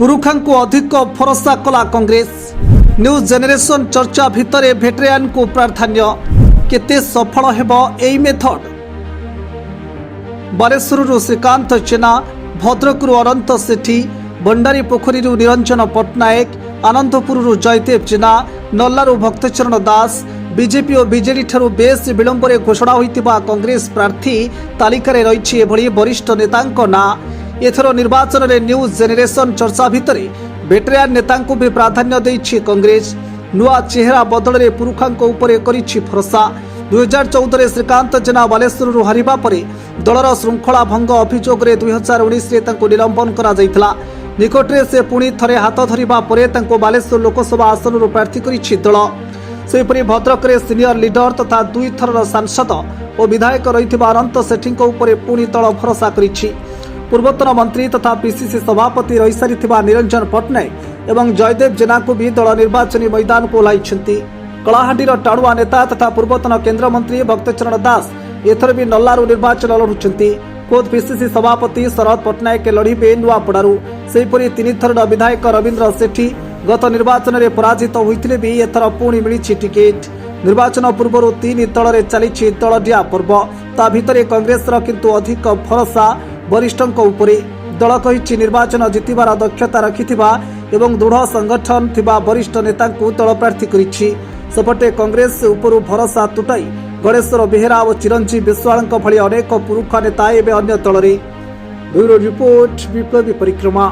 पुरुखा को अधिक भरोसा कला कांग्रेस। न्यू जेनेरेशन चर्चा भितर भेटेरियन को प्राधान्य केते सफल हेब एई मेथड। बालेश्वर श्रीकांत जेना, भद्रक अनंत सेठी, बंडारी पोखरी निरंजन पट्टनायक, आनंदपुर जयदेव जेना, नल्लारू भक्तचरण दास। बीजेपी और बीजेडी ठारू बेस विलंबरे घोषणा होइतिबा कांग्रेस प्रार्थी तालिकारे रहिछि एभଳି वरिष्ठ नेतांक ना। एथर निर्वाचन में न्यू जेनेरेशन चर्चा भितर भेटेरियन नेता को भी प्राधान्य देइछि कांग्रेस। नुआ चेहरा बदल में पुरुखा करिछि भरोसा। 2014 श्रीकांत जेना बालेश्वर हारिबा परे दलर श्रृंखला भंग अभियोग 2019 निलंबन करा जायतिला। निकटरे से पुणी थरे हाथ धरिबा परे तांको बालेश्वर लोकसभा आसन प्रार्थी करिछि दल। सेपरि भद्रक सिनियर लीडर तथा 2 थरर सांसद और विधायक रहिथिबा अनंत सेठी पुणी दल भरोसा करिछि। पूर्वतन मंत्री तथा पीसीसी सभापति रही सारिथिबा निरंजन पट्टनायक एवं जयदेव जेना को भी दल निर्वाचनी मैदान को ओह्लाइछन्ति। कलाहांडीर टाणुआ नेता तथा पूर्वतन केन्द्रमंत्री भक्तचरण दास एथर भी नल्लारू निर्वाचन लढुछन्ति। खोद पीसीसी सभापति शरद पट्टनायक लड़िबे नुआपड़ारू। सेहिपरि 3 थरर विधायक रवींद्र सेठी गत निर्वाचन में पराजित होइतिले भी एथर पुणी मिलिछि टिकेट। निर्वाचन पूर्व 3 दल में चली दलडिया पर्व। ता भितर कांग्रेस किंतु अधिक भरोसा वरिष्ठों उपरे। दल कहिछि निर्वाचन जितिबार दक्षता रखिथिबा एवं दृढ़ संगठन थिबा वरिष्ठ नेता को दल प्रार्थी करिछि। सेपटे कांग्रेस उपरु भरोसा तुटाई गणेश्वर बेहेरा और चिरंजीव विश्वाल भली अनेक पुरुष नेता एवं अन्य दल रे। ब्यूरो रिपोर्ट विप्लवी परिक्रमा।